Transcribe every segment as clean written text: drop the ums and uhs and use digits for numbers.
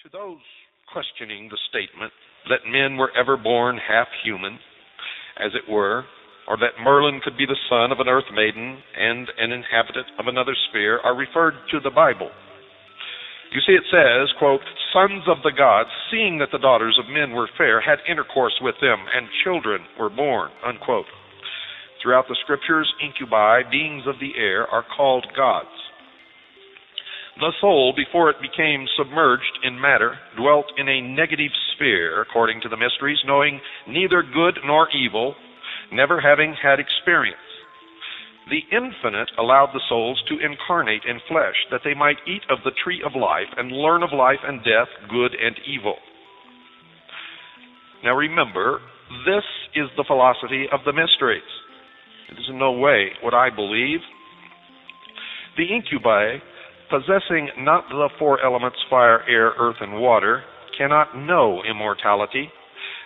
To those questioning the statement that men were ever born half human, as it were, or that Merlin could be the son of an earth maiden and an inhabitant of another sphere, are referred to the Bible. You see, it says, quote, "Sons of the gods, seeing that the daughters of men were fair, had intercourse with them, and children were born," unquote. Throughout the scriptures, incubi, beings of the air, are called gods. The soul, before it became submerged in matter, dwelt in a negative sphere, according to the mysteries, knowing neither good nor evil, never having had experience. The infinite allowed the souls to incarnate in flesh, that they might eat of the tree of life and learn of life and death, good and evil. Now remember, this is the philosophy of the mysteries. It is in no way what I believe. The incubi, possessing not the four elements, fire, air, earth, and water, cannot know immortality,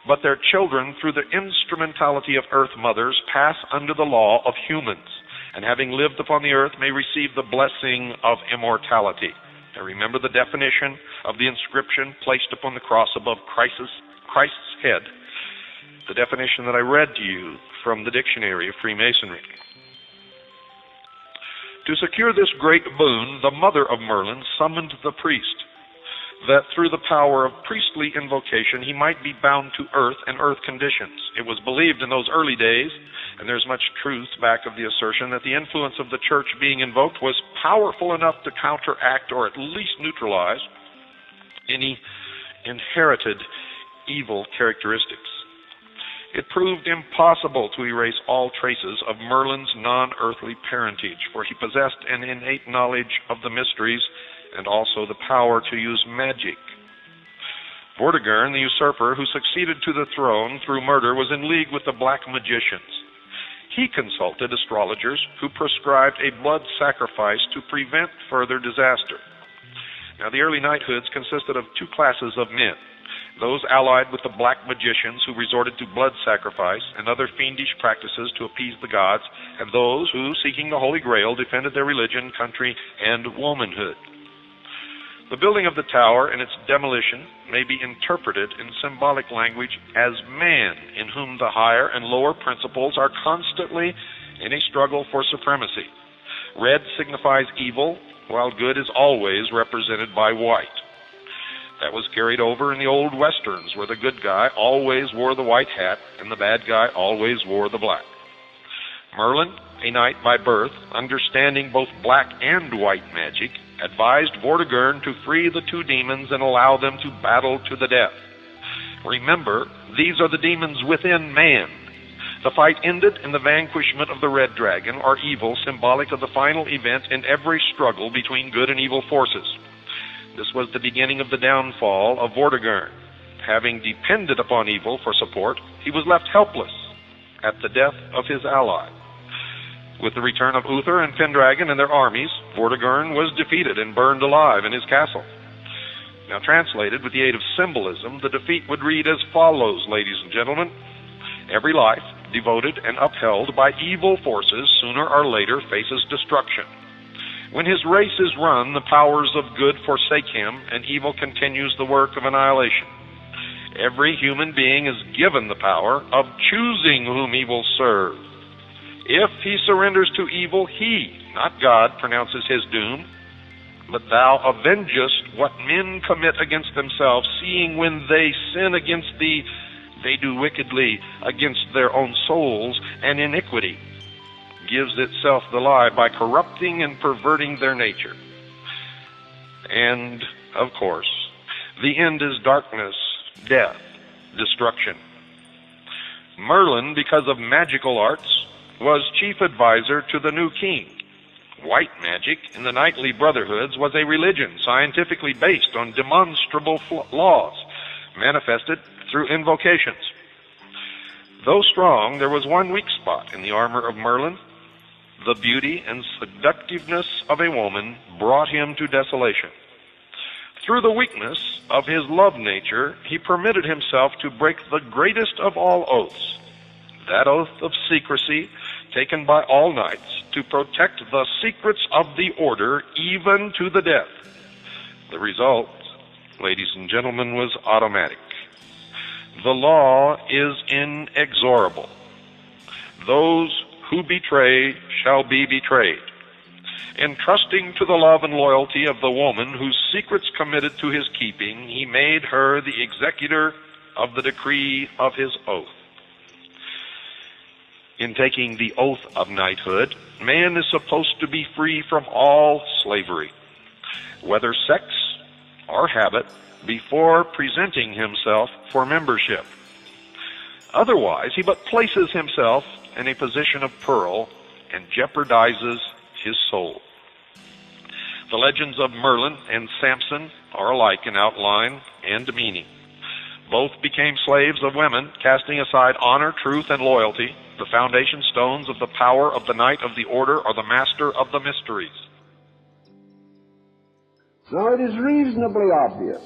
but their children, through the instrumentality of earth mothers, pass under the law of humans, and having lived upon the earth, may receive the blessing of immortality. Now remember the definition of the inscription placed upon the cross above Christ's head, the definition that I read to you from the Dictionary of Freemasonry. To secure this great boon, the mother of Merlin summoned the priest, that through the power of priestly invocation he might be bound to earth and earth conditions. It was believed in those early days, and there's much truth back of the assertion, that the influence of the church being invoked was powerful enough to counteract or at least neutralize any inherited evil characteristics. It proved impossible to erase all traces of Merlin's non-earthly parentage, for he possessed an innate knowledge of the mysteries and also the power to use magic. Vortigern, the usurper who succeeded to the throne through murder, was in league with the black magicians. He consulted astrologers who prescribed a blood sacrifice to prevent further disaster. Now, the early knighthoods consisted of two classes of men: those allied with the black magicians who resorted to blood sacrifice and other fiendish practices to appease the gods, and those who, seeking the Holy Grail, defended their religion, country, and womanhood. The building of the tower and its demolition may be interpreted in symbolic language as man, in whom the higher and lower principles are constantly in a struggle for supremacy. Red signifies evil, while good is always represented by white. That was carried over in the old westerns, where the good guy always wore the white hat and the bad guy always wore the black. Merlin, a knight by birth, understanding both black and white magic, advised Vortigern to free the two demons and allow them to battle to the death. Remember, these are the demons within man. The fight ended in the vanquishment of the red dragon, or evil, symbolic of the final event in every struggle between good and evil forces. This was the beginning of the downfall of Vortigern. Having depended upon evil for support, he was left helpless at the death of his ally. With the return of Uther and Pendragon and their armies, Vortigern was defeated and burned alive in his castle. Now, translated with the aid of symbolism, the defeat would read as follows, ladies and gentlemen. Every life devoted and upheld by evil forces sooner or later faces destruction. When his race is run, the powers of good forsake him, and evil continues the work of annihilation. Every human being is given the power of choosing whom he will serve. If he surrenders to evil, he, not God, pronounces his doom. But thou avengest what men commit against themselves, seeing when they sin against thee, they do wickedly against their own souls, and iniquity gives itself the lie by corrupting and perverting their nature. And, of course, the end is darkness, death, destruction. Merlin, because of magical arts, was chief advisor to the new king. White magic in the knightly brotherhoods was a religion scientifically based on demonstrable laws, manifested through invocations. Though strong, there was one weak spot in the armor of Merlin. The beauty and seductiveness of a woman brought him to desolation. Through the weakness of his love nature, he permitted himself to break the greatest of all oaths, that oath of secrecy taken by all knights to protect the secrets of the order even to the death. The result, ladies and gentlemen, was automatic. The law is inexorable. Those who betray shall be betrayed. Entrusting to the love and loyalty of the woman whose secrets committed to his keeping, he made her the executor of the decree of his oath. In taking the oath of knighthood, man is supposed to be free from all slavery, whether sex or habit, before presenting himself for membership. Otherwise, he but places himself in a position of peril and jeopardizes his soul. The legends of Merlin and Samson are alike in outline and meaning. Both became slaves of women, casting aside honor, truth, and loyalty, the foundation stones of the power of the knight of the order or the master of the mysteries. Now, it is reasonably obvious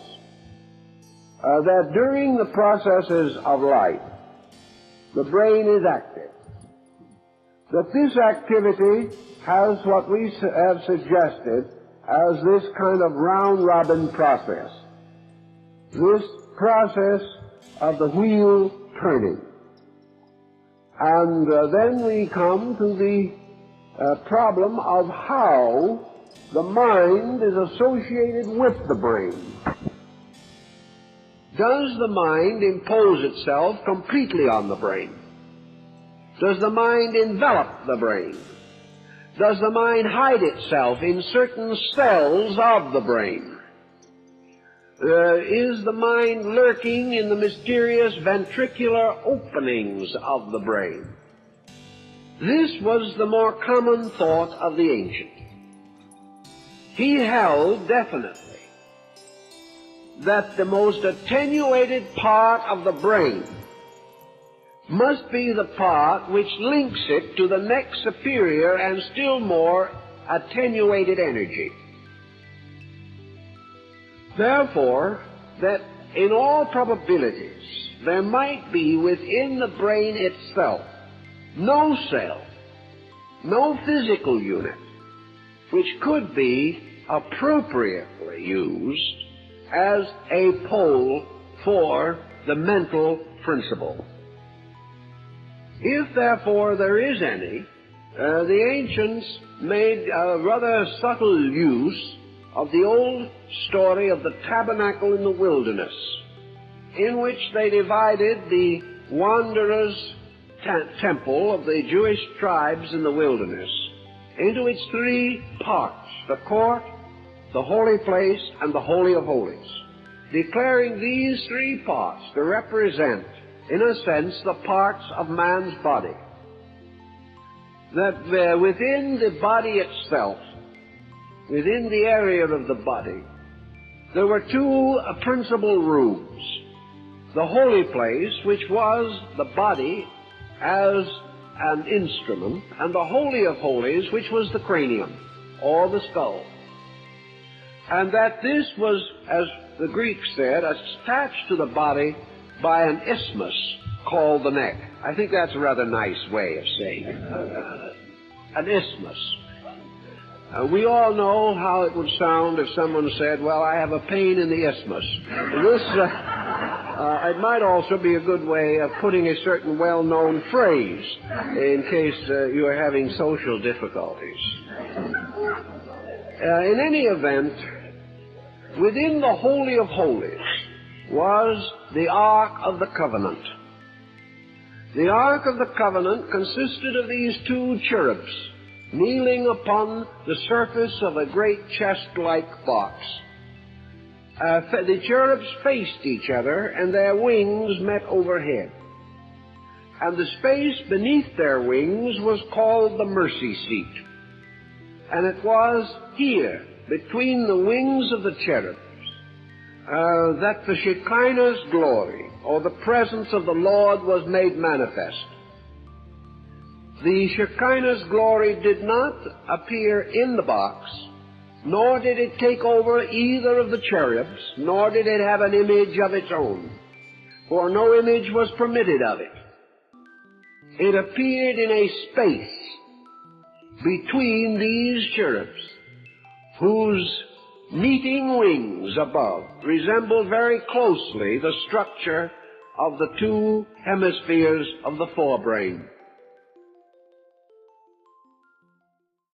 that during the processes of life, the brain is active. That this activity has what we have suggested as this kind of round-robin process. This process of the wheel turning. And then we come to the problem of how the mind is associated with the brain. Does the mind impose itself completely on the brain? Does the mind envelop the brain? Does the mind hide itself in certain cells of the brain? Is the mind lurking in the mysterious ventricular openings of the brain? This was the more common thought of the ancient. He held definitely that the most attenuated part of the brain must be the part which links it to the next superior and still more attenuated energy. Therefore, that in all probabilities there might be within the brain itself no cell, no physical unit, which could be appropriately used as a pole for the mental principle. If, therefore, there is any, the ancients made a rather subtle use of the old story of the tabernacle in the wilderness, in which they divided the wanderers' temple of the Jewish tribes in the wilderness into its three parts: the court, the holy place, and the Holy of Holies, declaring these three parts to represent, in a sense, the parts of man's body. That within the body itself, within the area of the body, there were two principal rooms. The holy place, which was the body as an instrument, and the Holy of Holies, which was the cranium, or the skull. And that this was, as the Greeks said, attached to the body by an isthmus called the neck. I think that's a rather nice way of saying it. An isthmus. We all know how it would sound if someone said, well, I have a pain in the isthmus. It might also be a good way of putting a certain well-known phrase in case you are having social difficulties. In any event, within the Holy of Holies was the Ark of the Covenant. The Ark of the Covenant consisted of these two cherubs kneeling upon the surface of a great chest-like box. The cherubs faced each other, and their wings met overhead. And the space beneath their wings was called the mercy seat. And it was here, between the wings of the cherubs, that the Shekinah's glory, or the presence of the Lord, was made manifest. The Shekinah's glory did not appear in the box, nor did it take over either of the cherubs, nor did it have an image of its own, for no image was permitted of it. It appeared in a space between these cherubs, whose meeting wings above resembled very closely the structure of the two hemispheres of the forebrain.